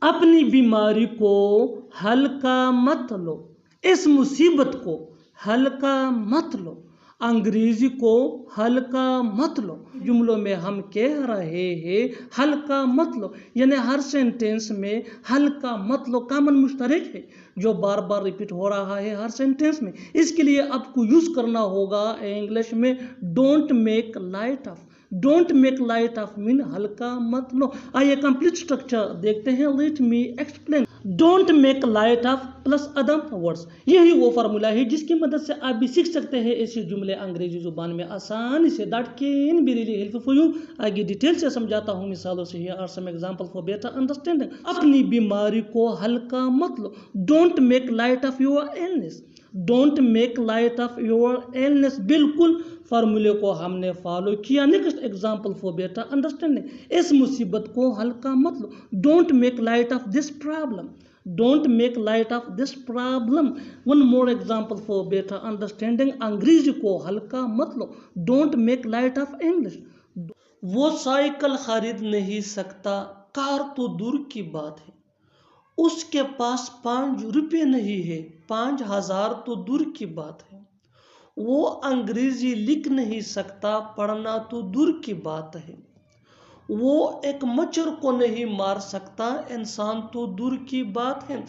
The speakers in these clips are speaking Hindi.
अपनी बीमारी को हल्का मत लो, इस मुसीबत को हल्का मत लो, अंग्रेजी को हल्का मत लो। जुमलों में हम कह रहे हैं हल्का मत लो, यानी हर सेंटेंस में हल्का मत लो कॉमन मुश्तरक है जो बार बार रिपीट हो रहा है हर सेंटेंस में। इसके लिए आपको यूज करना होगा इंग्लिश में don't make light of. Don't make light of mean हल्का मत लो। आइए कंप्लीट स्ट्रक्चर देखते हैं। Let me explain. Don't make light of plus other words, यही वो फार्मूला है जिसकी मदद से आप भी सीख सकते हैं ऐसे जुमले अंग्रेजी जुबान में आसानी से। That can be really helpful for you. आगे डिटेल से समझाता हूँ मिसालों से। Here are some example for better understanding. अपनी बीमारी को हल्का मत लो। Don't make light of your illness. Don't make light of your illness, बिल्कुल फार्मूले को हमने फॉलो किया। Next example for better understanding, इस मुसीबत को हल्का मत लो। Don't make light of this problem. Don't make light of this problem. One more example for better understanding, अंग्रेजी को हल्का मत लो। Don't make light of English. वो साइकिल खरीद नहीं सकता, कार तो दूर की बात है। उसके पास 5 रुपये नहीं है, 5,000 तो दूर की बात है। वो अंग्रेजी लिख नहीं सकता, पढ़ना तो दूर की बात है। वो एक मच्छर को नहीं मार सकता, इंसान तो दूर की बात है।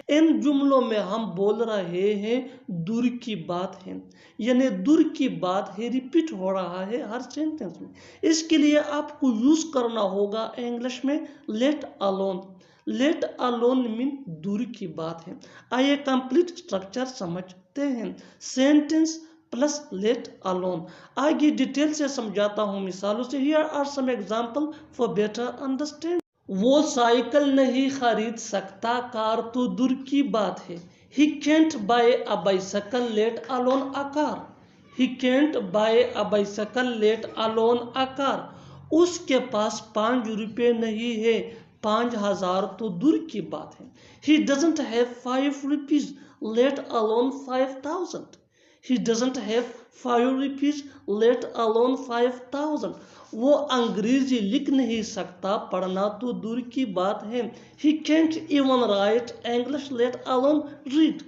इन जुमलों में हम बोल रहे हैं दूर की बात है, यानी दूर की बात है रिपीट हो रहा है हर सेंटेंस में। इसके लिए आपको यूज करना होगा इंग्लिश में let alone. Let alone mean दूर की बात है। आइए कंप्लीट स्ट्रक्चर समझते हैं। Sentence plus let alone. आगे डिटेल से समझाता हूं मिसालों से। Here are some example for better understand. वो साइकिल नहीं खरीद सकता, कार तो दूर की बात है। He can't buy a bicycle let alone a car. He can't buy a bicycle let alone a car. उसके पास 5 रुपये नहीं है, 5,000 तो दूर की बात है। He doesn't have 5 rupees let alone 5,000। He doesn't have 5 rupees let alone 5,000। वो अंग्रेजी लिख नहीं सकता, पढ़ना तो दूर की बात है। He can't even write English let alone read।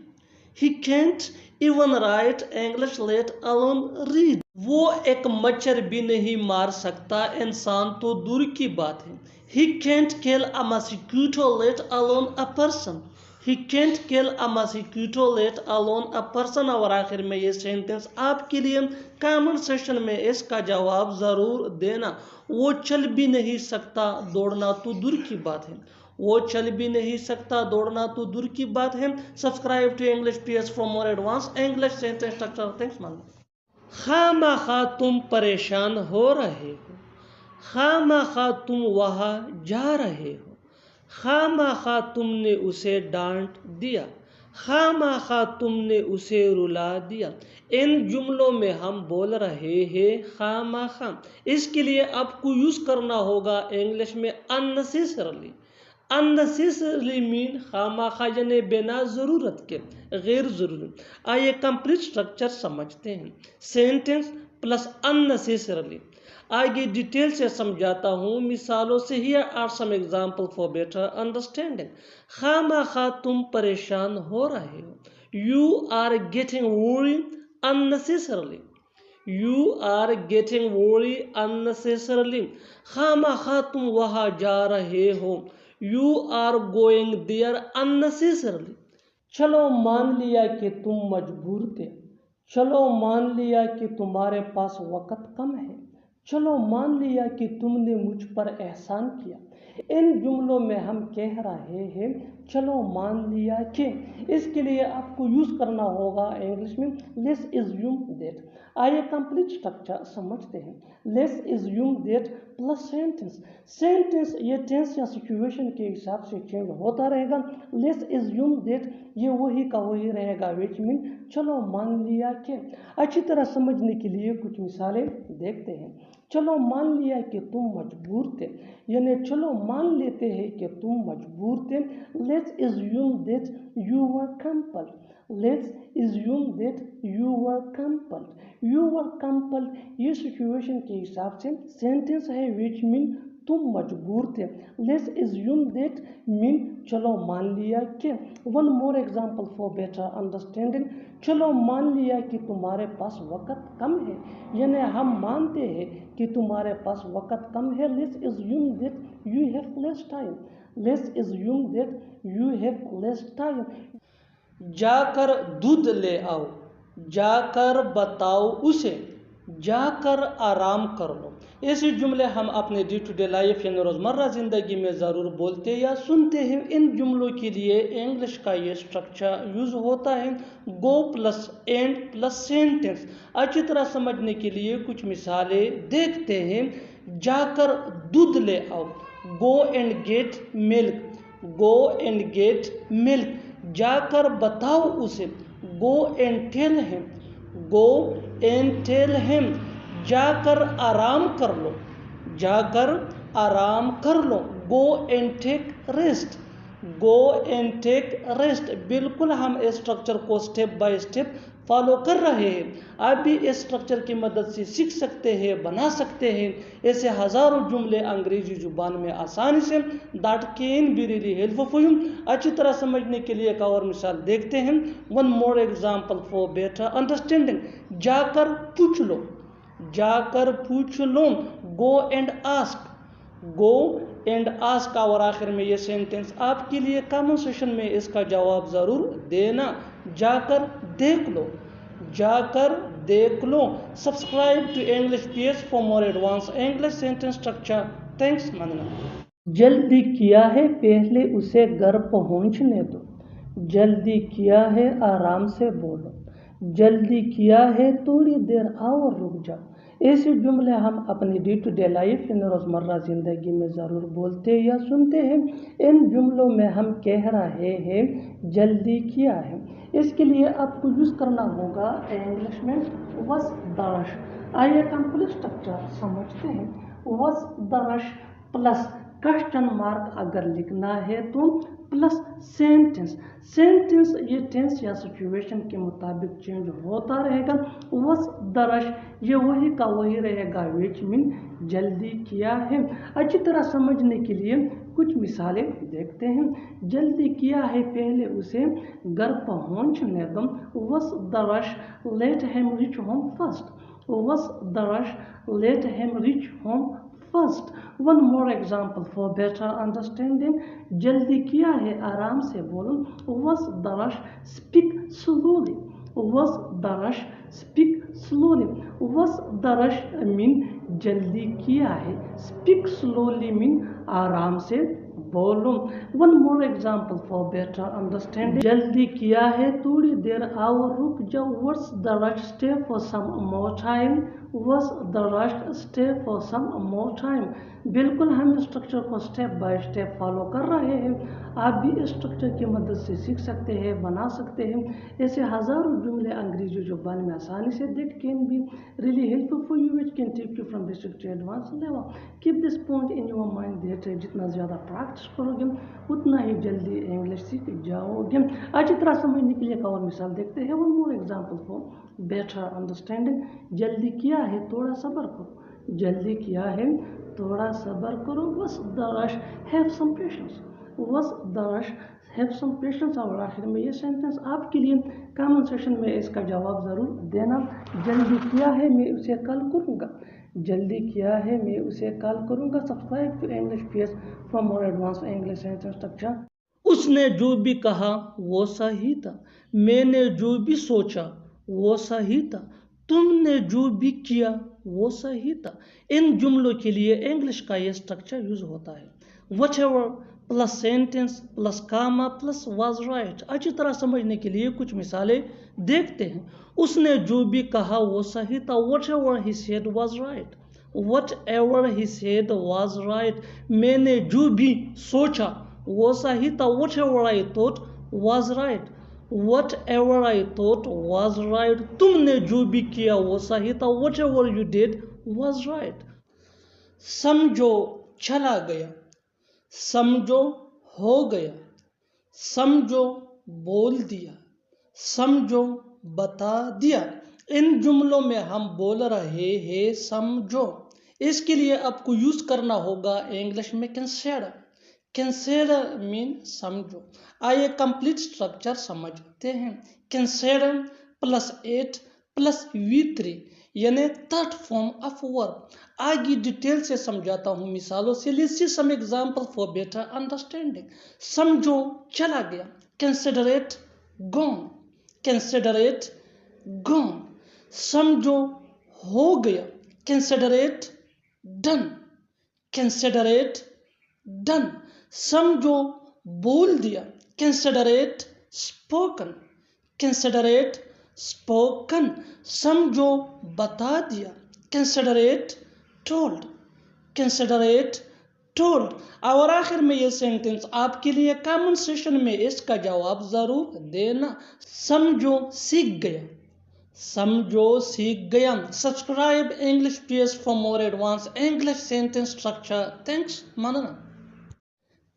He can't even write English let alone read। वो एक मच्छर भी नहीं मार सकता, इंसान तो दूर की बात है। He can't kill a mosquito let alone a person। He can't kill a mosquito let alone a person। और आखिर में ये सेंटेंस आपके लिए कमेंट सेक्शन में इसका जवाब जरूर देना। वो चल भी नहीं सकता, दौड़ना तो दूर की बात है। वो चल भी नहीं सकता, दौड़ना तो दूर की बात है। Subscribe to English TS for more advance English sentence structure. Thanks ma'am. खामखा तुम परेशान हो रहे हो, खामखा तुम वहां जा रहे हो, खामखा तुमने उसे डांट दिया, खामखा तुमने उसे रुला दिया। इन जुमलों में हम बोल रहे हैं खामखा। इसके लिए आपको यूज करना होगा इंग्लिश में अननेसेसरली। अननेसेसरली मीन खामखा यानी बिना जरूरत के, गैर जरूरी। आइए कंप्लीट स्ट्रक्चर समझते हैं। Sentence plus unnecessarily. आगे डिटेल से समझाता हूँ मिसालों से। Here are some example for better understanding. खामखा तुम परेशान हो रहे हो, you are getting worry unnecessarily. You are getting worry unnecessarily. खामखा तुम वहां जा रहे हो, you are going there unnecessarily. चलो मान लिया कि तुम मजबूर थे, चलो मान लिया कि तुम्हारे पास वक्त कम है, चलो मान लिया कि तुमने मुझ पर एहसान किया। इन जुमलों में हम कह रहे हैं चलो मान लिया कि। इसके लिए आपको यूज करना होगा इंग्लिश में लेट्स अज्यूम दैट। आइए कंप्लीट स्ट्रक्चर समझते हैं। Let's assume that plus sentence. Sentence ये टेंस या सिचुएशन के हिसाब से चेंज होता रहेगा। लेट्स अज्यूम दैट ये वही का वही रहेगा, विच मीन चलो मान लिया कि। अच्छी तरह समझने के लिए कुछ मिसालें देखते हैं। चलो मान लिया कि तुम मजबूर थे, यानी चलो मान लेते हैं कि तुम मजबूर थे। Let's assume that you were compelled. Let's assume that you were compelled. You were compelled ये सिचुएशन के हिसाब से सेंटेंस है विच मीन तुम मजबूर थे। लेट्स एज्यूम दैट मीन चलो मान लिया कि। One more example for better understanding, चलो मान लिया कि तुम्हारे पास वक़्त कम है, यानी हम मानते हैं कि तुम्हारे पास वक़्त कम है। Let's assume that you have less time, let's assume that you have less time. जाकर दूध ले आओ, जाकर बताओ उसे, जाकर आराम कर लो। ऐसे जुमले हम अपने डे टू डे लाइफ यानी रोज़मर्रा ज़िंदगी में ज़रूर बोलते या सुनते हैं। इन जुमलों के लिए इंग्लिश का ये स्ट्रक्चर यूज़ होता है, गो प्लस एंड प्लस सेंटेंस। अच्छी तरह समझने के लिए कुछ मिसालें देखते हैं। जाकर दूध ले आओ, go and get milk, go and get milk. जाकर बताओ उसे, go and tell him, go and tell him. जाकर आराम कर लो, जाकर आराम कर लो, go and take rest, go and take rest. बिल्कुल हम इस स्ट्रक्चर को स्टेप बाय स्टेप फॉलो कर रहे हैं। आप भी इस स्ट्रक्चर की मदद से सीख सकते हैं, बना सकते हैं ऐसे हज़ारों जुमले अंग्रेजी जुबान में आसानी से। That can be really helpful for you. अच्छी तरह समझने के लिए एक और मिसाल देखते हैं। One more example for better understanding, जाकर पूछ लो, जाकर पूछ लो, go and ask, go and ask. और आखिर में ये सेंटेंस आपके लिए कमेंट सेशन में इसका जवाब ज़रूर देना। जाकर देख लो, जाकर देख लो। Subscribe to English PS for more advance English sentence structure. Thanks मानना। जल्दी किया है पहले उसे घर पहुंचने दो, जल्दी किया है आराम से बोलो, जल्दी किया है थोड़ी देर और रुक जाओ। ऐसे जुमले हम अपनी डे टू डे लाइफ यानी रोज़मर्रा ज़िंदगी में ज़रूर बोलते या सुनते हैं। इन जुमलों में हम कह रहे हैं जल्दी किया है, इसके लिए आपको यूज़ करना होगा इंग्लिश में वॉज द रश। आइए कंप्लीट स्ट्रक्चर समझते हैं। Was the rush plus question mark अगर लिखना है तो प्लस सेंटेंस। सेंटेंस ये टेंस या सिचुएशन के मुताबिक चेंज होता रहेगा। वॉज द रश ये वही का वही रहेगा विच मीन जल्दी किया है। अच्छी तरह समझने के लिए कुछ मिसालें देखते हैं। जल्दी किया है पहले उसे घर पहुंचने दो, was the rush let him reach home first, was the rush let him reach home first. One more example for better understanding, जल्दी किया है आराम से बोलो, was the rush speak slowly, was the rush speak slowly. Was the rush mean जल्दी किया है, स्पीक स्लोली मीन आराम से बोलो। One more example for better understanding, जल्दी किया है थोड़ी देर और रुक जाओ, was the rush stay for some more time, was the rush stay for some more time. बिल्कुल हम स्ट्रक्चर को स्टेप बाय स्टेप फॉलो कर रहे हैं। आप भी इस स्ट्रक्चर की मदद से सीख सकते हैं, बना सकते हैं ऐसे हज़ारों जुमले अंग्रेजी जुबान में आसानी से। That can be really helpful for you, which can take you from basic to advance level. Keep this point in your mind that जितना ज़्यादा प्रैक्टिस करोगे उतना ही जल्दी इंग्लिश सीख जाओगे। अच्छी तरह समझने के लिए एक और मिसाल देखते हैं। One more example for better understanding, जल्दी किया है थोड़ा सब्र करो, जल्दी किया है थोड़ा सब्र करो, was the rush have some patience, was the rush have some patience. और आखिर में ये सेंटेंस आपके लिए कमेंट सेशन में इसका जवाब ज़रूर देना। जल्दी किया है मैं उसे कल करूँगा, जल्दी किया है मैं उसे कल करूँगा। Subscribe to English PS for more advance English sentence structure. उसने जो भी कहा वो सही था, मैंने जो भी सोचा वो सही था, तुमने जो भी किया वो सही था। इन जुमलों के लिए इंग्लिश का ये स्ट्रक्चर यूज होता है, whatever plus sentence plus comma plus was right. अच्छी तरह समझने के लिए कुछ मिसालें देखते हैं। उसने जो भी कहा वो सही था, whatever he said was right, whatever he said was right. मैंने जो भी सोचा वो सही था, whatever I thought was right, whatever I thought was right. तुमने जो भी किया वो सही था, whatever you did was right. समझो चला गया, समझो हो गया, समझो बोल दिया, समझो बता दिया। इन जुमलों में हम बोल रहे हैं समझो, इसके लिए आपको यूज करना होगा इंग्लिश में कंसीडर। कंसीडर मीन समझो। आइए कंप्लीट स्ट्रक्चर समझते हैं। कंसीडर प्लस 8 प्लस V3 यानी थर्ड फॉर्म ऑफ वर्ब। आगे डिटेल से समझाता हूँ मिसालों से। Let's see some example for better understanding. समझो चला गया, कंसिडरेट गॉन, कंसिडरेट गॉन। समझो हो गया, कंसिडरेट डन, कंसिडरेट डन। समझो बोल दिया, कंसिडरेट स्पोकन, कंसिडरेट स्पोकन। समझो बता दिया, कंसिडरेट टोल्ड, कंसिडरेट टोल्ड। और आखिर में ये सेंटेंस आपके लिए कमेंट सेशन में इसका जवाब जरूर देना। समझो सीख गया, समझो सीख गया। Subscribe English PS for more advance English sentence structure. Thanks मानना।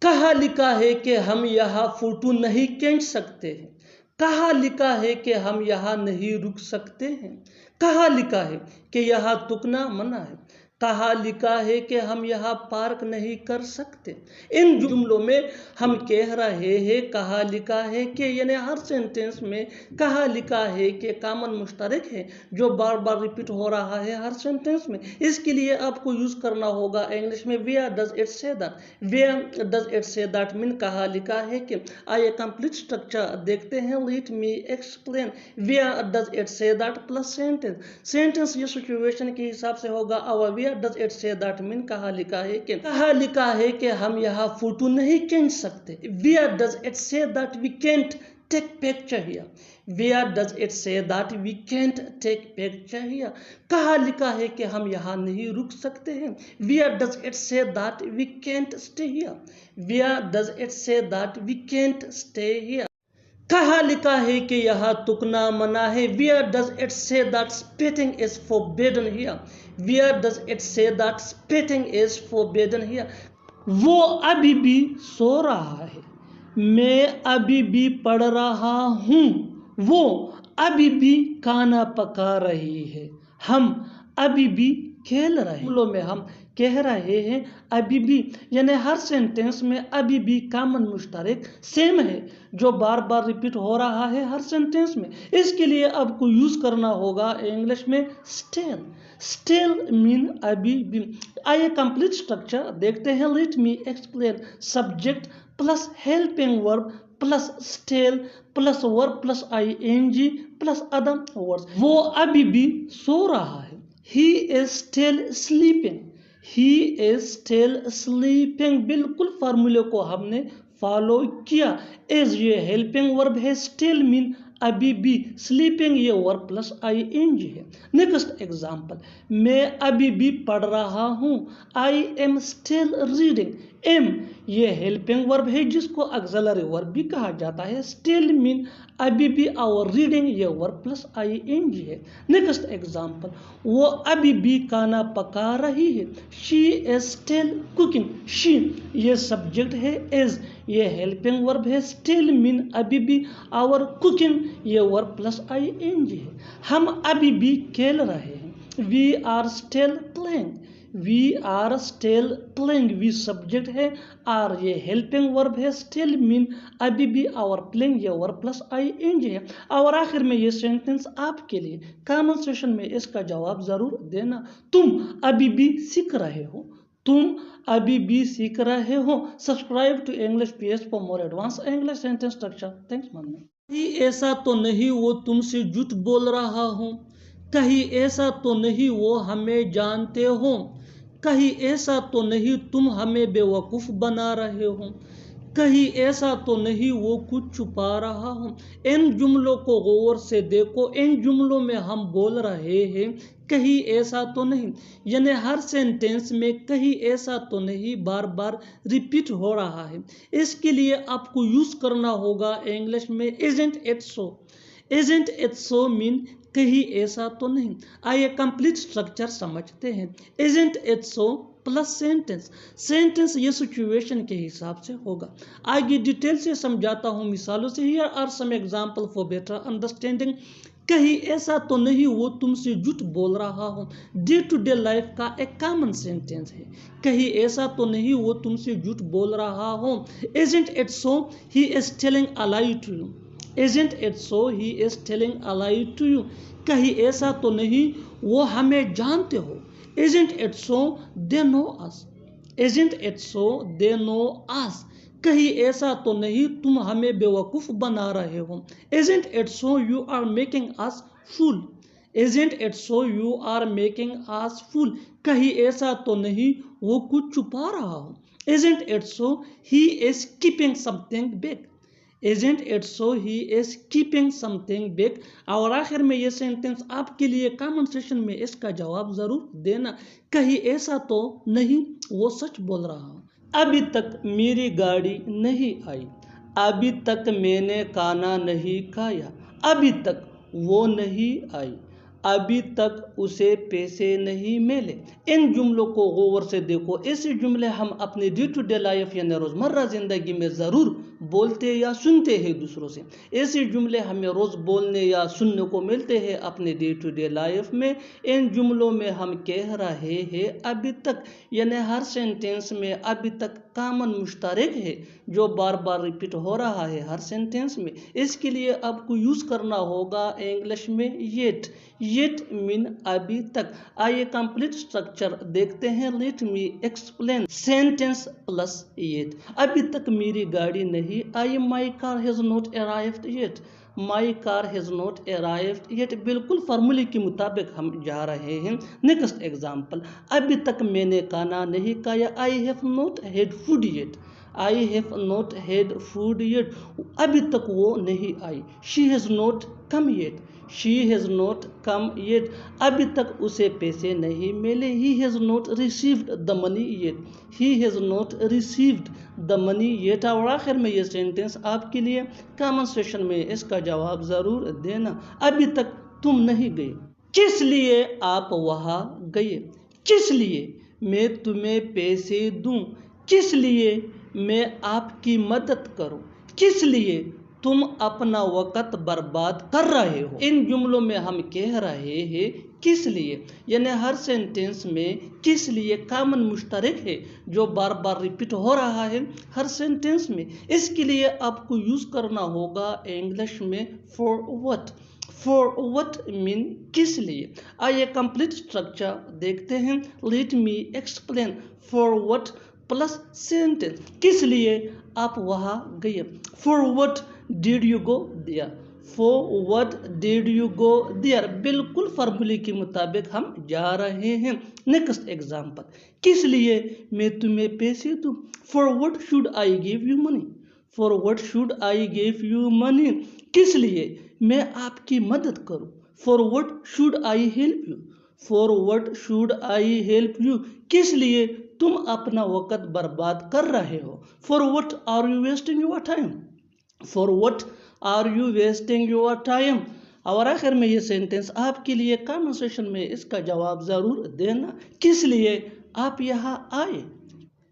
कहा लिखा है कि हम यहाँ फोटो नहीं खींच सकते हैं। कहा लिखा है कि हम यहाँ नहीं रुक सकते हैं। कहा लिखा है कि यहाँ थूकना मना है। कहा लिखा है कि हम यहाँ पार्क नहीं कर सकते। इन जुमलों में हम कह रहे हैं कहा लिखा है कि, यानी हर सेंटेंस में कहा लिखा है कि कॉमन मुश्तरक है जो बार बार रिपीट हो रहा है हर सेंटेंस में। इसके लिए आपको यूज करना होगा इंग्लिश में where does it say that. Where does it say that mean कहा लिखा है कि। आइए कंप्लीट स्ट्रक्चर देखते हैं। Let me explain. Where does it say that plus sentence. Sentence ये सिचुएशन के हिसाब से होगा। और where does it say that mean कहा लिखा है कि, कहा लिखा है कि हम यहाँ फोटो नहीं खींच सकते। Where does it say that we can't take picture here? Where does it say that we can't take picture here? कहा लिखा है कि हम यहाँ नहीं रुक सकते हैं। Where does it say that we can't stay here? Where does it say that we can't stay here? कहा लिखा है कि यहाँ थूकना मना है। Where does it say that spitting is forbidden here? Where does it say that spitting is forbidden here? वो अभी भी सो रहा है, मैं अभी भी पढ़ रहा हूँ। वो अभी भी खाना पका रही है, हम अभी भी खेल रहे हैं। जुमलों में हम कह रहे हैं अभी भी, यानी हर सेंटेंस में अभी भी कॉमन मुश्तरक सेम है जो बार बार रिपीट हो रहा है हर सेंटेंस में। इसके लिए आपको यूज करना होगा इंग्लिश में स्टिल। स्टिल मीन अभी भी। आइए कंप्लीट स्ट्रक्चर देखते हैं। Let me explain. Subject plus helping verb plus still plus verb plus ING plus other words. वो अभी भी सो रहा है। He is still sleeping. He is still sleeping। बिल्कुल फार्मूले को हमने फॉलो किया। इज ये हेल्पिंग वर्ब है, स्टिल मीन अभी भी, स्लीपिंग ये वर्ब प्लस ING है। नेक्स्ट एग्जांपल, मैं अभी भी पढ़ रहा हूँ। I am still reading. Am ये हेल्पिंग वर्ब है जिसको ऑक्सिलरी वर्ब भी कहा जाता है। स्टिल मीन अभी भी, और रीडिंग ये वर्ब प्लस ING है। नेक्स्ट एग्जांपल, वो अभी भी खाना पका रही है। She is still cooking. She ये सब्जेक्ट है, इज ये हेल्पिंग वर्ब है, स्टिल मीन अभी भी, और कुकिंग ये वर्ब प्लस ING है। हम अभी भी खेल रहे हैं। We are still playing. We are still playing we subject है, आर ये हेल्पिंग वर्ब है, स्टिल मीन अभी भी, और प्लेइंग ये वर्ब प्लस ING है। और आखिर में ये सेंटेंस आपके लिए कमेंट सेशन में इसका जवाब जरूर देना। तुम अभी भी सीख रहे हो। तुम अभी भी सीख रहे हो। Subscribe to English PS for more advance English sentence structure. Thanks मानना। कहीं ऐसा तो नहीं वो तुमसे झूठ बोल रहा हो। कहीं ऐसा तो नहीं वो हमें जानते हो। कहीं ऐसा तो नहीं तुम हमें बेवकूफ़ बना रहे हो। कहीं ऐसा तो नहीं वो कुछ छुपा रहा हो। इन जुमलों को गौर से देखो। इन जुमलों में हम बोल रहे हैं कहीं ऐसा तो नहीं, यानी हर सेंटेंस में कहीं ऐसा तो नहीं बार बार रिपीट हो रहा है। इसके लिए आपको यूज करना होगा इंग्लिश में isn't it so. Isn't it so mean कहीं ऐसा तो नहीं। आइए कंप्लीट स्ट्रक्चर समझते हैं। Isn't it so plus sentence. Sentence ये सिचुएशन के हिसाब से होगा। आगे डिटेल से समझाता हूँ मिसालों से। Here are some example for better understanding. कहीं ऐसा तो नहीं वो तुमसे झूठ बोल रहा हो। डे टू डे लाइफ का एक कॉमन सेंटेंस है। कहीं ऐसा तो नहीं वो तुमसे झूठ बोल रहा हो। Isn't it so he is telling a lie to you? Isn't it so he is telling a lie to you? कहीं ऐसा तो नहीं वो हमें जानते हो। Isn't it so they know us? Isn't it so they know us? कहीं ऐसा तो नहीं तुम हमें बेवकूफ बना रहे हो। Isn't it so you are making us fool? Isn't it so you are making us fool? कहीं ऐसा तो नहीं वो कुछ छुपा रहा हो। Isn't it so he is keeping something back? Isn't it so he is keeping something back? और आखिर में ये सेंटेंस आपके लिए कमेंट सेक्शन में इसका जवाब जरूर देना। कहीं ऐसा तो नहीं वो सच बोल रहा हो। अभी तक मेरी गाड़ी नहीं आई। अभी तक मैंने खाना नहीं खाया। अभी तक वो नहीं आई। अभी तक उसे पैसे नहीं मिले। इन जुमलों को गौर से देखो। ऐसे जुमले हम अपने डे टू डे लाइफ यानी रोज़मर्रा ज़िंदगी में ज़रूर बोलते या सुनते हैं दूसरों से। ऐसे जुमले हमें रोज़ बोलने या सुनने को मिलते हैं अपने डे टू डे लाइफ में। इन जुमलों में हम कह रहे हैं अभी तक, यानी हर सेंटेंस में अभी तक कॉमन मुश्तरक है जो बार बार रिपीट हो रहा है हर सेंटेंस में। इसके लिए आपको यूज़ करना होगा इंग्लिश में येट। येट मीन अभी तक। आइए कंप्लीट स्ट्रक्चर देखते हैं। Let me explain sentence plus yet. अभी तक मेरी गाड़ी नहीं आई। My car has not arrived yet. My car has not arrived yet. बिल्कुल फार्मूले के मुताबिक हम जा रहे हैं। नेक्स्ट एग्जाम्पल, अभी तक मैंने खाना नहीं खाया। I have not had food yet. I have not had food yet. अभी तक वो नहीं आई। She has not come yet. She has not come yet. अभी तक उसे पैसे नहीं मिले। He has not received the money yet. He has not received the money yet. और आखिर में ये सेंटेंस आपके लिए कमेंट सेक्शन में इसका जवाब ज़रूर देना। अभी तक तुम नहीं गए। किस लिए आप वहाँ गए? किस लिए मैं तुम्हें पैसे दूं? किस लिए मैं आपकी मदद करूं? किस लिए तुम अपना वक़्त बर्बाद कर रहे हो? इन जुमलों में हम कह रहे हैं किस लिए, यानी हर सेंटेंस में किस लिए कॉमन मुश्तरक है जो बार बार रिपीट हो रहा है हर सेंटेंस में। इसके लिए आपको यूज़ करना होगा इंग्लिश में for what. For what mean किस लिए। आइए कंप्लीट स्ट्रक्चर देखते हैं। Let me explain for what plus sentence. किस लिए आप वहाँ गए। For what did you go there. For what did you go there. बिल्कुल फार्मूले के मुताबिक हम जा रहे हैं। नेक्स्ट एग्जाम्पल, किस लिए मैं तुम्हें पैसे दूँ। For what should I give you money. For what should I give you money. किस लिए मैं आपकी मदद करूँ। For what should I help you. For what should I help you. किस लिए तुम अपना वक़्त बर्बाद कर रहे हो। For what are you wasting your time. For what are you wasting your time. और आखिर में ये सेंटेंस आपके लिए कमेंट सेक्शन में इसका जवाब ज़रूर देना। किस लिए आप यहाँ आए।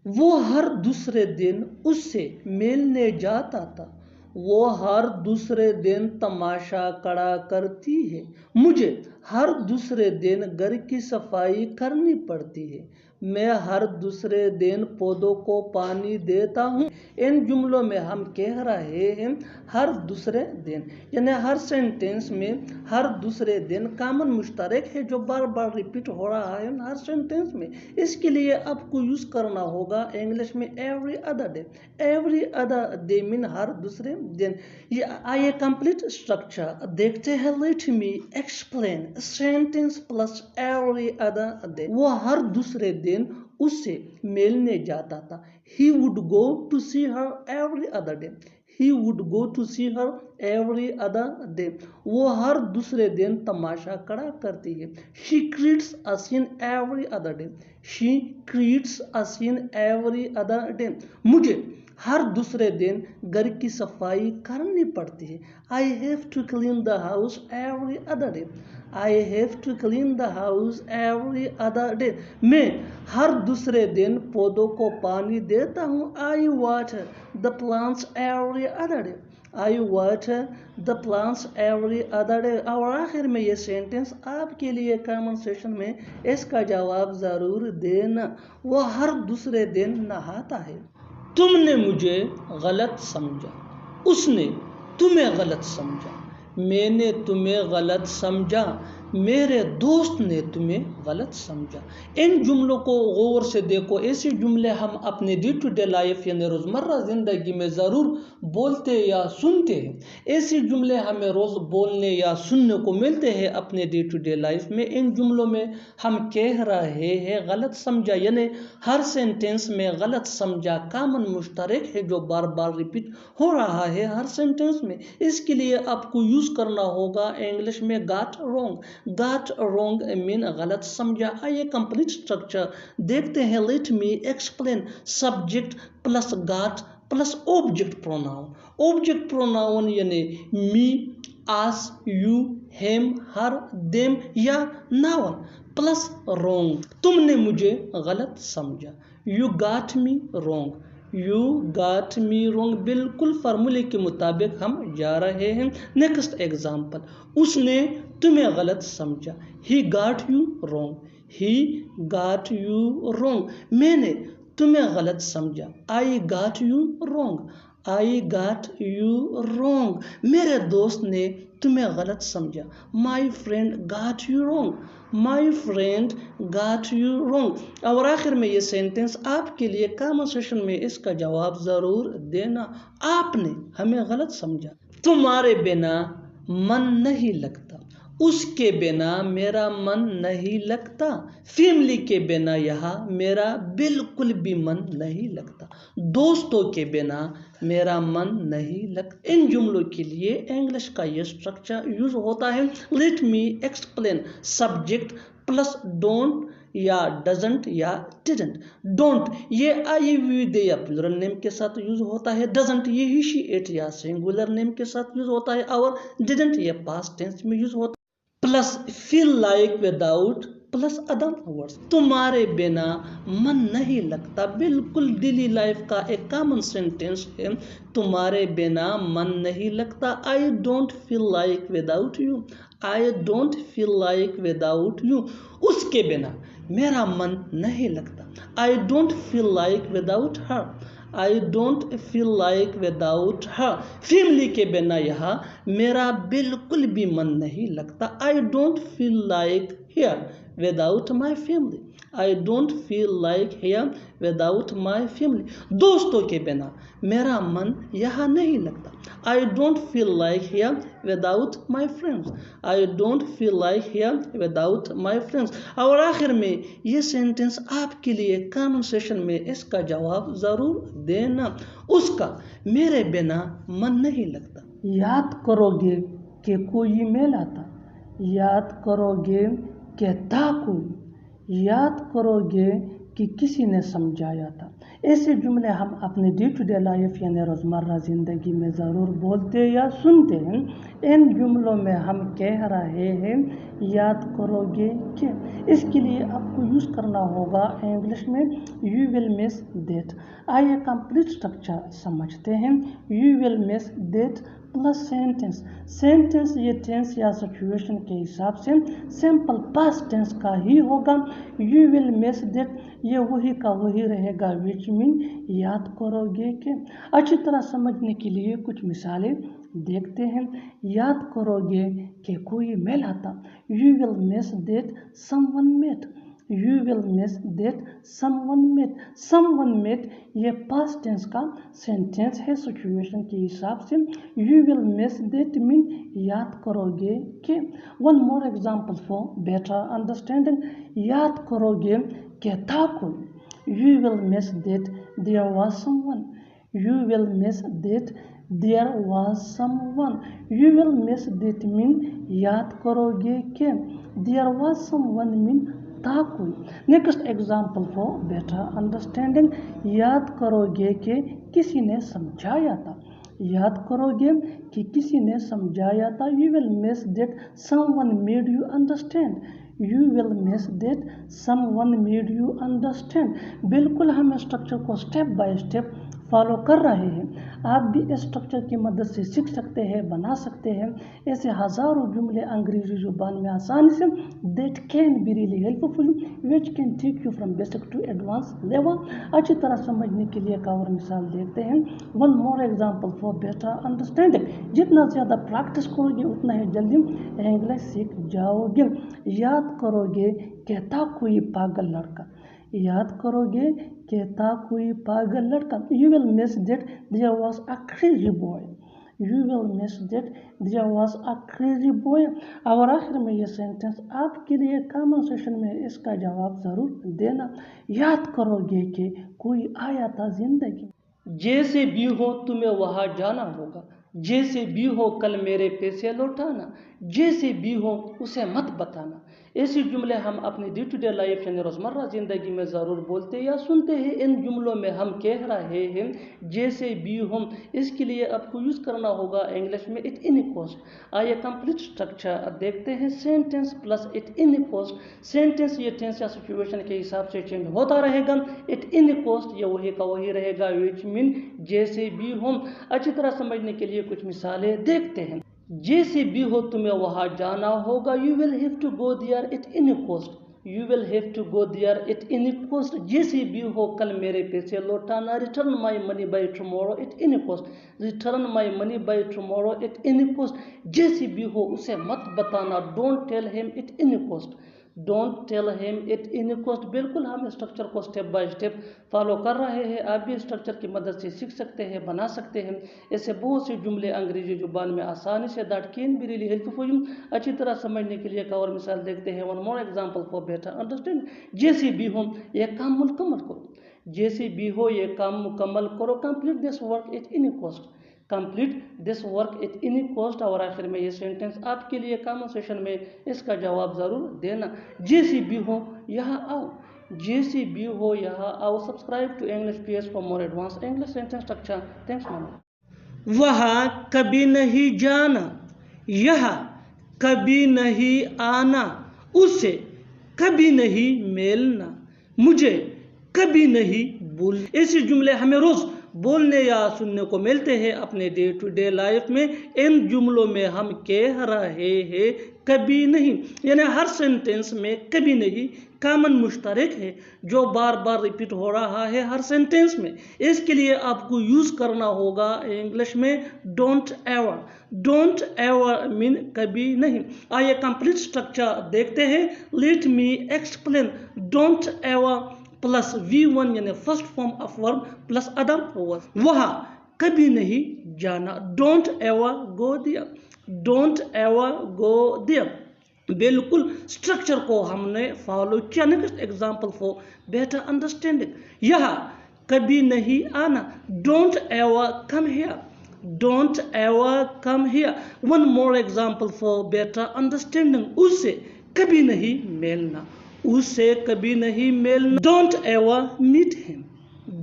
वो हर दूसरे दिन उससे मिलने जाता था। वो हर दूसरे दिन तमाशा खड़ा करती है। मुझे हर दूसरे दिन घर की सफाई करनी पड़ती है। मैं हर दूसरे दिन पौधों को पानी देता हूँ। इन जुमलों में हम कह रहे हैं हर दूसरे दिन, यानी हर सेंटेंस में हर दूसरे दिन कॉमन मुश्तरक है जो बार बार रिपीट हो रहा है हर सेंटेंस में। इसके लिए आपको यूज़ करना होगा इंग्लिश में every other day. Every other day mean हर दूसरे दिन। ये आइए कंप्लीट स्ट्रक्चर देखते हैं। Let me explain sentence plus every other day. वो हर दूसरे दिन उससे मिलने जाता था। He would go to see her every other day. He would go to see her every other day. वो हर दूसरे दिन तमाशा खड़ा करती है। She creates a scene every other day. She creates a scene every other day. मुझे हर दूसरे दिन घर की सफाई करनी पड़ती है। I have to clean the house every other day. I have to clean the house every other day. मैं हर दूसरे दिन पौधों को पानी देता हूँ। I water the plants every other day. I water the plants every other day. और आखिर में ये सेंटेंस आपके लिए कमेंट सेशन में इसका जवाब ज़रूर देना। वो हर दूसरे दिन नहाता है। तुमने मुझे गलत समझा, उसने तुम्हें गलत समझा, मैंने तुम्हें गलत समझा, मेरे दोस्त ने तुम्हें गलत समझा। इन जुमलों को गौर से देखो। ऐसे जुमले हम अपने डे टू डे लाइफ यानी रोज़मर्रा ज़िंदगी में ज़रूर बोलते या सुनते हैं। ऐसे जुमले हमें रोज़ बोलने या सुनने को मिलते हैं अपने डे टू डे लाइफ में। इन जुमलों में हम कह रहे हैं गलत समझा, यानी हर सेंटेंस में गलत समझा कॉमन मुश्तरक है जो बार बार रिपीट हो रहा है हर सेंटेंस में। इसके लिए आपको यूज़ करना होगा इंग्लिश में got wrong. Got wrong mean गलत समझा। आइए कंप्लीट स्ट्रक्चर देखते हैं। Let me explain. Subject plus got plus object pronoun. Object pronoun यानी मी, आस, यू, हिम, हर, देम या नाउन प्लस रॉन्ग। तुमने मुझे गलत समझा। You got me wrong. You got me wrong. बिल्कुल फार्मूले के मुताबिक हम जा रहे हैं। नेक्स्ट एग्जाम्पल, उसने तुम्हें गलत समझा। He got you wrong. He got you wrong. मैंने तुम्हें गलत समझा। I got you wrong. I got you wrong. मेरे दोस्त ने तुम्हें गलत समझा। My friend got you wrong. My friend got you wrong. और आखिर में ये सेंटेंस आपके लिए कमेंट सेशन में इसका जवाब ज़रूर देना। आपने हमें गलत समझा। तुम्हारे बिना मन नहीं लगता। उसके बिना मेरा मन नहीं लगता। फैमिली के बिना यहाँ मेरा बिल्कुल भी मन नहीं लगता। दोस्तों के बिना मेरा मन नहीं लगता। इन जुमलों के लिए इंग्लिश का ये स्ट्रक्चर यूज होता है। Late me explain. Subject plus don't या डजंट या डिडंट। डोंट ये आई वी दे या प्लूरल नेम के साथ यूज होता है। डजंट ये ही शी इट या सिंगुलर नेम के साथ यूज होता है। और डिडंट ये पास्ट टेंस में यूज होता है। Plus feel like without plus other words. तुम्हारे बिना मन नहीं लगता बिल्कुल डेली लाइफ का एक कॉमन सेंटेंस है। तुम्हारे बिना मन नहीं लगता। I don't feel like without you. I don't feel like without you. उसके बिना मेरा मन नहीं लगता। I don't feel like without her. I don't feel like without her. Family के बिना यहाँ मेरा बिल्कुल भी मन नहीं लगता। I don't feel like here without my family. I don't feel like here without my family. दोस्तों के बिना मेरा मन यहाँ नहीं लगता। I don't feel like here without my friends. I don't feel like here without my friends. और आखिर में ये सेंटेंस आपके लिए कमेंट सेशन में इसका जवाब ज़रूर देना। उसका मेरे बिना मन नहीं लगता। याद करोगे कि कोई मेल आता। याद करोगे कि था कोई। याद करोगे कि किसी ने समझाया था। ऐसे जुमले हम अपने डे टू डे लाइफ यानी रोज़मर्रा ज़िंदगी में ज़रूर बोलते या सुनते हैं। इन जुमलों में हम कह रहे हैं याद करोगे कि। इसके लिए आपको यूज़ करना होगा इंग्लिश में यू विल मिस दैट। आइए कंप्लीट स्ट्रक्चर समझते हैं। You will miss that plus sentence. Sentence ये टेंस या सिचुएशन के हिसाब से सिंपल पास्ट टेंस का ही होगा। यू विल मिस दैट ये वही का वही रहेगा विच मीन याद करोगे कि। अच्छी तरह समझने के लिए कुछ मिसालें देखते हैं। याद करोगे कि कोई मेल आता। You will miss that someone met. You will miss that someone met. Someone met ये पास्ट टेंस का सेंटेंस है सिचुएशन के हिसाब से। You will miss that mean याद करोगे कि। One more example for better understanding. याद करोगे कि था कोई। You will miss that there was someone. You will miss that there was someone. You will miss that mean याद करोगे कि। देयर वाज समवन मीन कहता कोई। Next example for better understanding, याद करोगे कि किसी ने समझाया था। याद करोगे कि किसी ने समझाया था। You will miss that someone made you understand. You will miss that someone made you understand. बिल्कुल हम स्ट्रक्चर को स्टेप बाय स्टेप फॉलो कर रहे हैं। आप भी इस स्ट्रक्चर की मदद से सीख सकते हैं, बना सकते हैं ऐसे हज़ारों जुमले अंग्रेजी ज़ुबान में आसानी से। That can be really helpful which can take you from basic to advance level. अच्छी तरह समझने के लिए एक और मिसाल देखते हैं। One more example for better understanding, जितना ज़्यादा प्रैक्टिस करोगे उतना ही जल्दी इंग्लिश सीख जाओगे। याद करोगे कहता कोई पागल लड़का। याद करोगे कहता कोई पागल लड़का। You will miss that there was a crazy boy. You will miss that there was a crazy boy. और आखिर में ये सेंटेंस आपके लिए कमेंट सेक्शन में इसका जवाब ज़रूर देना। याद करोगे कि कोई आया था जिंदगी। जैसे भी हो तुम्हें वहाँ जाना होगा। जैसे भी हो कल मेरे पैसे लौटाना। जैसे भी हो उसे मत बताना। ऐसे जुमले हम अपनी डे टू डे लाइफ यानी रोज़मर्रा ज़िंदगी में ज़रूर बोलते या सुनते हैं। इन जुमलों में हम कह रहे हैं जैसे भी हो। इसके लिए आपको यूज़ करना होगा इंग्लिश में इट इन कॉस्ट। आइए कंप्लीट स्ट्रक्चर देखते हैं। Sentence plus it any cost. Sentence ये टेंस या सिचुएशन के हिसाब से चेंज होता रहेगा। इट इन कॉस्ट ये वही का वही रहेगा, विच मीन जैसे भी हो। अच्छी तरह समझने के लिए कुछ मिसालें देखते हैं। जैसे भी हो तुम्हें वहाँ जाना होगा। You will have to go there at any cost. You will have to go there at any cost. जैसे भी हो कल मेरे पैसे लौटाना। Return my money by tomorrow at any cost. Return my money by tomorrow at any cost. जैसे भी हो उसे मत बताना। Don't tell him at any cost. Don't tell him at any cost. बिल्कुल हम स्ट्रक्चर को स्टेप बाय स्टेप फॉलो कर रहे हैं। आप भी स्ट्रक्चर की मदद से सीख सकते हैं, बना सकते हैं ऐसे बहुत से जुमले अंग्रेजी जुबान में आसानी से। That can be really helpful. अच्छी तरह समझने के लिए एक और मिसाल देखते हैं। One more example for better understand. जैसे भी हो यह काम मुकम्मल करो। जैसे भी हो यह काम मुकम्मल करो। Complete this work it any cost. Complete this work it any cost. और आखिर में ये सेंटेंस आपके लिए कमेंट सेक्शन में इसका जवाब ज़रूर देना। जैसे भी हो यहाँ आओ। जैसे भी हो यहाँ आओ। Subscribe to English PS for more advance English sentence structure. Thanks ma'am. वहाँ कभी नहीं जाना। यहाँ कभी नहीं आना। उसे कभी नहीं मिलना। मुझे कभी नहीं भूल। ऐसे जुमले हमें रोज़ बोलने या सुनने को मिलते हैं अपने डे टू डे लाइफ में। इन जुमलों में हम कह रहे हैं कभी नहीं, यानी हर सेंटेंस में कभी नहीं कॉमन मुश्तरक है जो बार बार रिपीट हो रहा है हर सेंटेंस में। इसके लिए आपको यूज़ करना होगा इंग्लिश में don't ever. Don't ever mean कभी नहीं। आइए कंप्लीट स्ट्रक्चर देखते हैं। Let me explain. Don't ever plus V1 यानी first form of verb plus other verb. वहाँ कभी नहीं जाना। Don't ever go there. Don't ever go there. बिल्कुल स्ट्रक्चर को हमने फॉलो किया। Next example for better understanding. यहाँ कभी नहीं आना। Don't ever come here. Don't ever come here. One more example for better understanding. उससे कभी नहीं मिलना। उससे कभी नहीं मिलना। Don't ever meet him.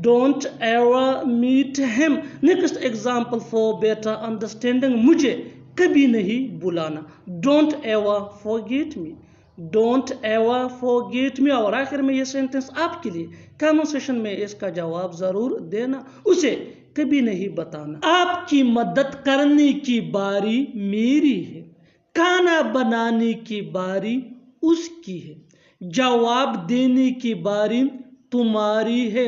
Don't ever meet him. Next example for better understanding. मुझे कभी नहीं बुलाना। Don't ever forget me. Don't ever forget me. और आखिर में ये सेंटेंस आपके लिए कमेंट सेक्शन में इसका जवाब ज़रूर देना। उसे कभी नहीं बताना। आपकी मदद करने की बारी मेरी है। खाना बनाने की बारी उसकी है। जवाब देने की बारी तुम्हारी है।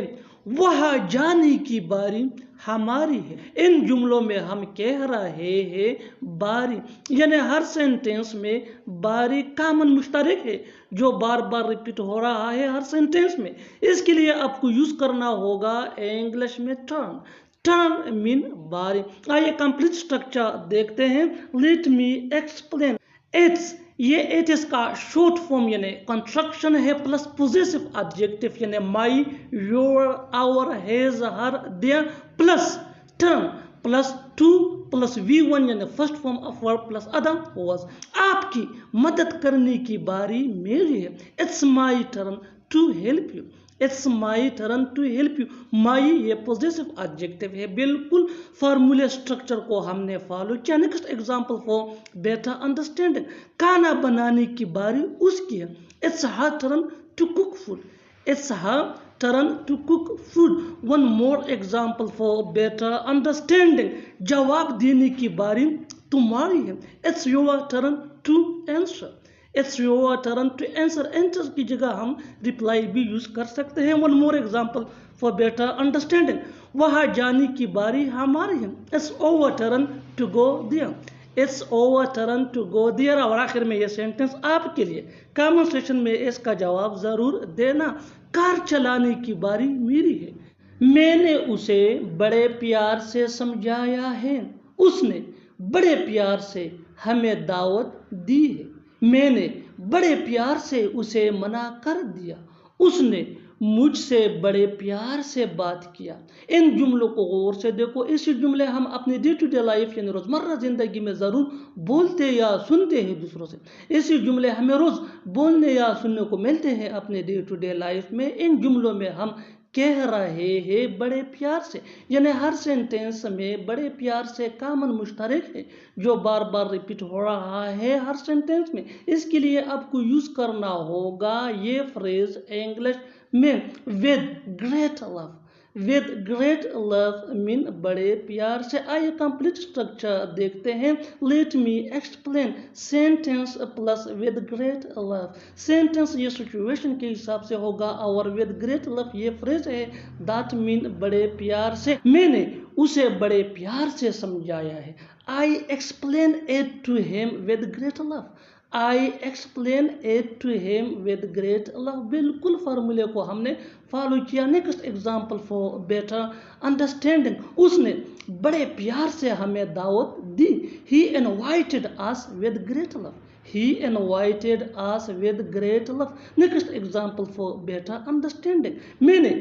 वहाँ जाने की बारी हमारी है। इन जुमलों में हम कह रहे हैं बारी, यानी हर सेंटेंस में बारी कॉमन मुश्तरक है जो बार बार रिपीट हो रहा है हर सेंटेंस में। इसके लिए आपको यूज़ करना होगा इंग्लिश में टर्न। टर्न मीन बारी। आइए कंप्लीट स्ट्रक्चर देखते हैं। Let me explain. इट्स ये इट इसका शॉर्ट फॉर्म यानी कंस्ट्रक्शन है प्लस पोजेसिव एडजेक्टिव यानी my, your, our, his, her, their plus turn plus to plus V1 यानी first form of verb plus other वाज। आपकी मदद करने की बारी मेरी है। It's my turn to help you. It's my turn to help you. My ये पॉजिटिव एडजेक्टिव है। बिल्कुल फार्मूले स्ट्रक्चर को हमने फॉलो किया। Next example for better understanding, खाना बनाने की बारी उसकी है। It's her turn to cook food. It's her turn to cook food. One more example for better understanding, जवाब देने की बारी तुम्हारी है। It's your turn to answer. It's your turn to answer. Answer की जगह हम reply भी यूज कर सकते हैं। One more example for better understanding, वहाँ जाने की बारी हमारी है। It's our turn to go there. It's our turn to go there। और आखिर में ये सेंटेंस आपके लिए, कमेंट सेक्शन में इसका जवाब जरूर देना। कार चलाने की बारी मेरी है। मैंने उसे बड़े प्यार से समझाया है। उसने बड़े प्यार से हमें दावत दी है। मैंने बड़े प्यार से उसे मना कर दिया। उसने मुझसे बड़े प्यार से बात किया। इन जुमलों को गौर से देखो। ऐसे जुमले हम अपने डे टू डे लाइफ यानी रोज़मर्रा ज़िंदगी में ज़रूर बोलते या सुनते हैं दूसरों से। ऐसे जुमले हमें रोज़ बोलने या सुनने को मिलते हैं अपने डे टू डे लाइफ में। इन जुमलों में हम कह रहे हैं बड़े प्यार से, यानी हर सेंटेंस में बड़े प्यार से कॉमन मुश्तरक है जो बार बार रिपीट हो रहा है हर सेंटेंस में। इसके लिए आपको यूज करना होगा ये फ्रेज इंग्लिश में with great love. With great love mean बड़े प्यार से। आइए कंप्लीट स्ट्रक्चर देखते हैं। Let me explain sentence plus with great love. Sentence ये सिचुएशन के हिसाब से होगा और विद ग्रेट लव ये फ्रेज है दैट मीन बड़े प्यार से। मैंने उसे बड़े प्यार से समझाया है। I explain it to him with great love. I explain it to him with great love. बिल्कुल फार्मूले को हमने फॉलो किया। Next example for better understanding, उसने बड़े प्यार से हमें दावत दी। He invited us with great love. He invited us with great love. Next example for better understanding, मैंने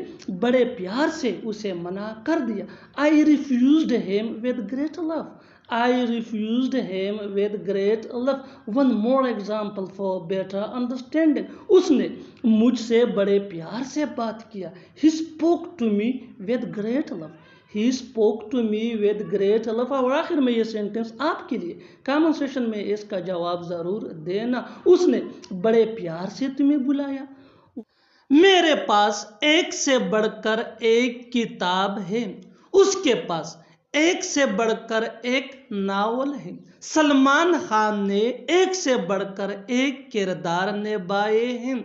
बड़े प्यार से उसे मना कर दिया। I refused him with great love. I refused him with great love. One more example for better understanding, उसने मुझसे बड़े प्यार से बात किया। He spoke to me with great love. He spoke to me with great love। और आखिर में ये सेंटेंस आपके लिए, कमेंट सेक्शन में इसका जवाब जरूर देना। उसने बड़े प्यार से तुम्हें बुलाया। मेरे पास एक से बढ़कर एक किताब है। उसके पास एक से बढ़कर एक नावल है। सलमान खान ने एक से बढ़कर एक किरदार निभाए हैं।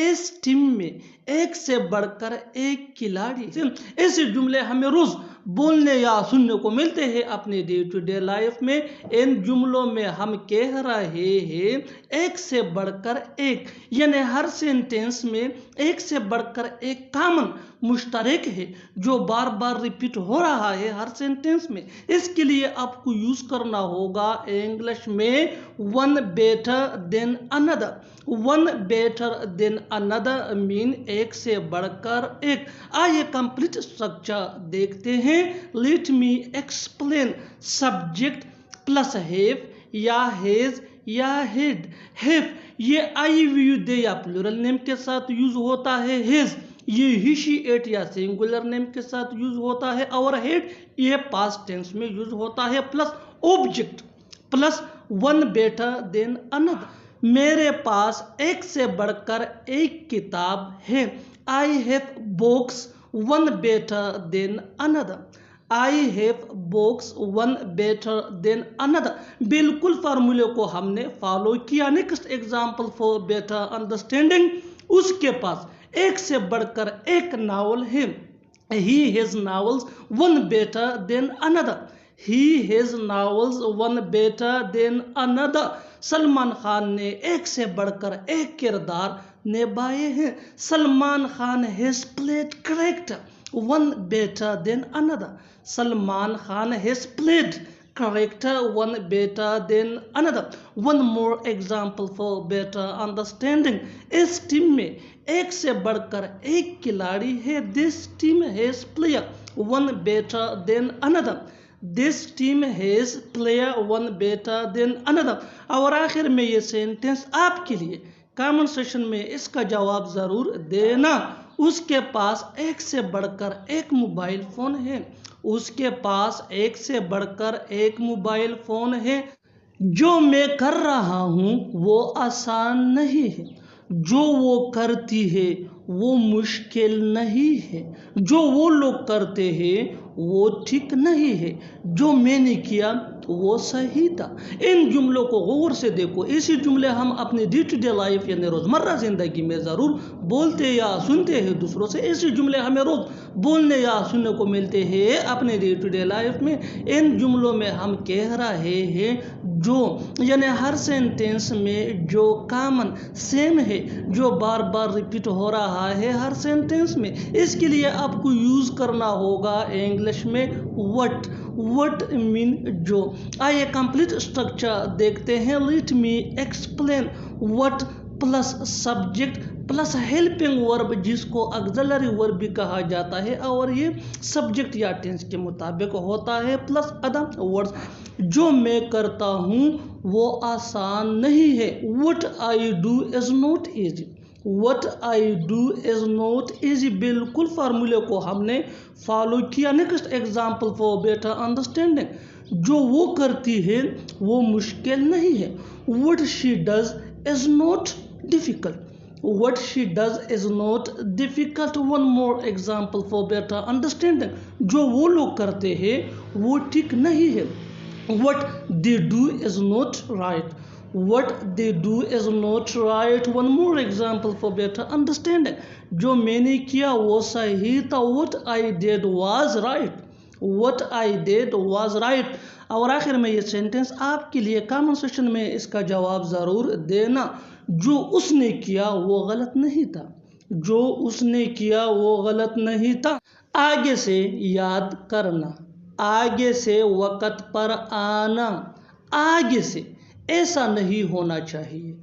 इस टीम में एक से बढ़कर एक खिलाड़ी। ऐसे जुमले हमें रोज बोलने या सुनने को मिलते हैं अपने डे टू डे लाइफ में। इन जुमलों में हम कह रहे हैं एक से बढ़कर एक, यानी हर सेंटेंस में एक से बढ़कर एक कॉमन मुश्तरक है जो बार बार रिपीट हो रहा है हर सेंटेंस में। इसके लिए आपको यूज करना होगा इंग्लिश में one better than another. One better than another mean एक से बढ़कर एक। आइए कंप्लीट स्ट्रक्चर देखते हैं। Let me explain subject plus have या हैज या हेड। हैव ये आई वी यू दे या प्लूरल नेम के साथ यूज होता है। हैज ये ही शी इट या सिंगुलर नेम के साथ यूज होता है। और हेड ये पास्ट टेंस में यूज होता है। Plus object plus one better than another. मेरे पास एक से बढ़कर एक किताब है। I have books one better than another. I have books one better than another. बिल्कुल फार्मूले को हमने फॉलो किया। Next example for better understanding, उसके पास एक से बढ़कर एक नावल है। He has novels one better than another. He has novels one better than another. Salman Khan ने एक से बढ़कर एक किरदार निभाए हैं। Salman Khan has played character one better than another. Salman Khan has played character one better than another. One more example for better understanding, इस टीम में एक से बढ़कर एक खिलाड़ी है। This team has player one better than another. This team has player one better than another. और आखिर में ये सेंटेंस आपके लिए कमेंट सेक्शन में इसका जवाब ज़रूर देना। उसके पास एक से बढ़कर एक मोबाइल फ़ोन है। उसके पास एक से बढ़कर एक मोबाइल फ़ोन है। जो मैं कर रहा हूँ वो आसान नहीं है। जो वो करती है वो मुश्किल नहीं है। जो वो लोग करते हैं वो ठीक नहीं है। जो मैंने किया वो सही था। इन जुमलों को गौर से देखो। ऐसे जुमले हम अपने डे टू डे लाइफ यानी रोज़मर्रा ज़िंदगी में ज़रूर बोलते या सुनते हैं दूसरों से। ऐसे जुमले हमें रोज़ बोलने या सुनने को मिलते हैं अपने डे टू डे लाइफ में। इन जुमलों में हम कह रहे हैं जो यानी हर सेंटेंस में जो कॉमन सेम है, जो बार बार रिपीट हो रहा है हर सेंटेंस में, इसके लिए आपको यूज़ करना होगा इंग्लिश में व्हाट। व्हाट मीन जो। आइए कंप्लीट स्ट्रक्चर देखते हैं। Let me explain. What plus subject plus helping verb, जिसको ऑक्सिलरी वर्ब भी कहा जाता है और ये सब्जेक्ट या टेंस के मुताबिक होता है, प्लस अदर वर्ड्स। जो मैं करता हूँ वो आसान नहीं है। What I do is not easy. What I do is not easy। बिल्कुल फार्मूले को हमने फॉलो किया। Next example for better understanding. जो वो करती है वो मुश्किल नहीं है। What she does is not difficult। What she does is not difficult। One more example for better understanding। जो वो लोग करते हैं वो ठीक नहीं है। What they do is not right। What they do is not right। One more example for better understanding। जो मैंने किया वो सही था। What I did was right। What I did was right। और आखिर में ये सेंटेंस आपके लिए कमेंट सेक्शन में इसका जवाब ज़रूर देना। जो उसने किया वो गलत नहीं था। जो उसने किया वो गलत नहीं था। आगे से याद करना, आगे से वक़्त पर आना, आगे से ऐसा नहीं होना चाहिए,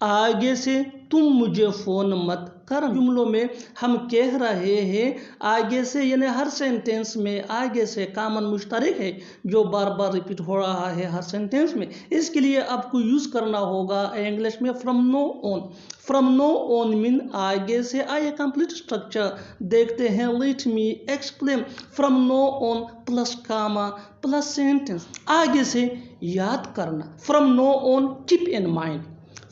आगे से तुम मुझे फ़ोन मत कर। जुमलों में हम कह रहे हैं आगे से, यानी हर सेंटेंस में आगे से कॉमन मुश्तरक है जो बार बार रिपीट हो रहा है हर सेंटेंस में। इसके लिए आपको यूज़ करना होगा इंग्लिश में from now on. From now on mean आगे से। आइए कंप्लीट स्ट्रक्चर देखते हैं। Let me explain. From now on plus comma plus sentence, आगे से याद करना। From now on keep in mind.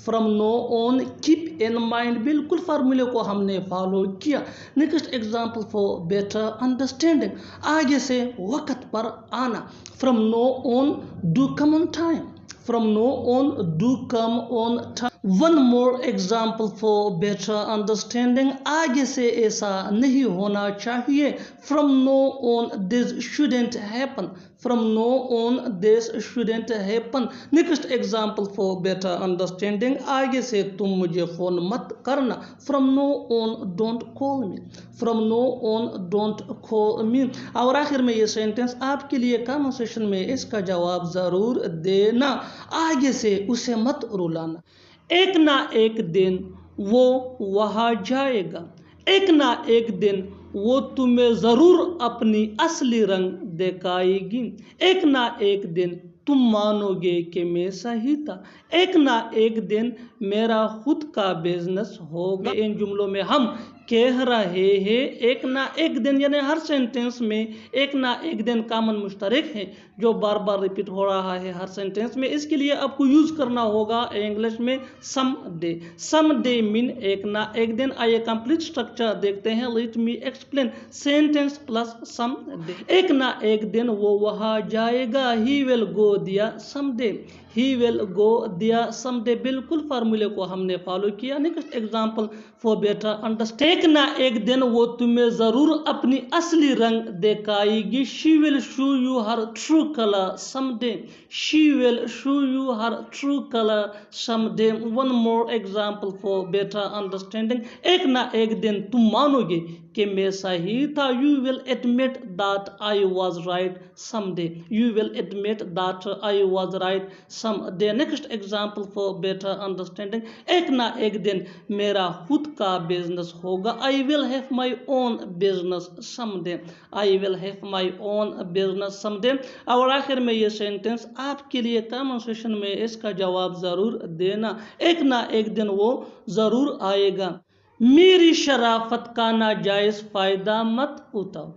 From now on keep in mind, बिल्कुल फार्मूले को हमने फॉलो किया। Next example for better understanding, आगे से वक़्त पर आना। From now on do come on time. From now on, do come on time। One more example for better understanding, आगे से ऐसा नहीं होना चाहिए। From now on, this shouldn't happen। From now on, this shouldn't happen। Next example for better understanding, आगे से तुम मुझे फ़ोन मत करना। From now on, don't call me। From now on, don't call me। और आखिर में ये सेंटेंस आपके लिए कमेंट सेक्शन में इसका जवाब ज़रूर देना। आगे से उसे मत रुलाना। एक ना एक दिन वो वहाँ जाएगा। एक ना एक दिन वो तुम्हें ज़रूर अपनी असली रंग दिखाएगी। एक ना एक दिन तुम मानोगे कि मैं सही था। एक ना एक दिन मेरा खुद का बिजनेस होगा। इन जुमलों में हम कह रहे हैं एक ना एक दिन, यानी हर सेंटेंस में एक ना एक दिन कॉमन मुश्तरक है जो बार बार रिपीट हो रहा है हर सेंटेंस में। इसके लिए आपको यूज़ करना होगा इंग्लिश में some day. Some day mean एक ना एक दिन। आइए कंप्लीट स्ट्रक्चर देखते हैं। Let me explain. Sentence plus some day, एक ना एक दिन वो वहाँ जाएगा। ही विल गो दिया some day. He will go दिया सम डे, बिल्कुल फार्मूले को हमने फॉलो किया। Next example for better understand, एक ना एक दिन वो तुम्हें ज़रूर अपनी असली रंग दिखाएगी। She will show you her true colour some day. She will show you her true colour some day. One more example for better understanding, एक ना एक दिन तुम मानोगे कि मैं सही था. You will admit that I was right someday. You will admit that I was right someday. Next example for better understanding. एक ना एक दिन मेरा खुद का बिजनेस होगा. I will have my own business someday. I will have my own business someday. और आखिर में ये सेंटेंस आपके लिए कमेंट सेक्शन में इसका जवाब ज़रूर देना. एक ना एक दिन वो ज़रूर आएगा. मेरी शराफत का नाजायज़ फ़ायदा मत उठाओ.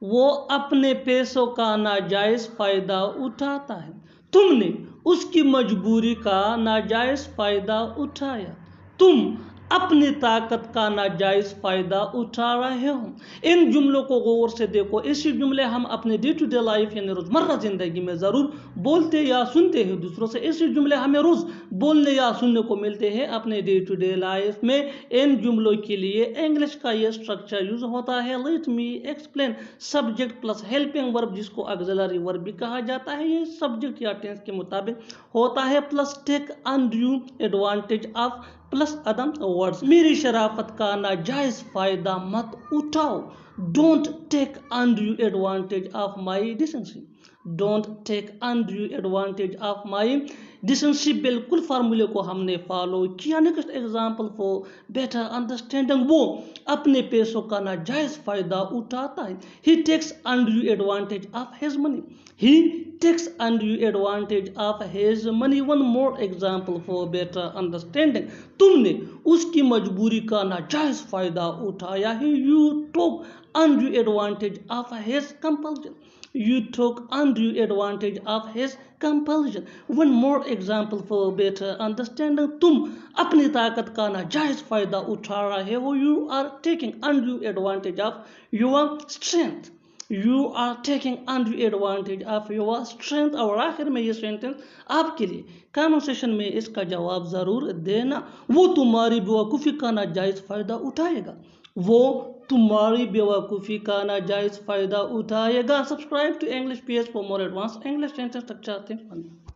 वो अपने पैसों का नाजायज़ फ़ायदा उठाता है. तुमने उसकी मजबूरी का नाजायज़ फ़ायदा उठाया. तुम अपनी ताकत का नाजायज़ फ़ायदा उठा रहे हो. इन जुमलों को गौर से देखो. ऐसे जुमले हम अपने डे टू डे लाइफ यानी रोज़मर्रा ज़िंदगी में ज़रूर बोलते या सुनते हैं दूसरों से. ऐसे जुमले हमें रोज़ बोलने या सुनने को मिलते हैं अपने डे टू डे लाइफ में. इन जुमलों के लिए इंग्लिश का ये स्ट्रक्चर यूज़ होता है. Late me explain. Subject plus helping verb जिसको ऑक्सिलरी वर्ब भी कहा जाता है. ये सब्जेक्ट या टेंस के मुताबिक होता है. Plus take undue advantage of plus other words. मेरी शराफत का नाजायज़ फ़ायदा मत उठाओ. Don't take undue advantage of my decency. Don't take undue advantage of my decency. बिल्कुल फार्मूले को हमने फॉलो किया. Next example for better understanding. वो अपने पैसों का नाजायज़ फ़ायदा उठाता है. He takes undue advantage of his money. He takes undue advantage of his money. One more example for better understanding. तुमने उसकी मजबूरी का नाजायज़ फ़ायदा उठाया है. You took undue advantage of his compulsion. You took undue advantage of his compulsion. One more example for better understanding. तुम अपनी ताकत का नाजायज़ फ़ायदा उठा रहे हो. You are taking undue advantage of your strength. You are taking undue advantage of your strength. और आखिर में ये सेंटेंस आपके लिए कमेंट सेक्शन में इसका जवाब ज़रूर देना. वो तुम्हारी बेवकूफ़ी का नाजायज़ फ़ायदा उठाएगा. वो तुम्हारी बेवकूफ़ी का नाजायज़ फ़ायदा उठाएगा. Subscribe to English PS for more advanced English sentence structure. Thanks.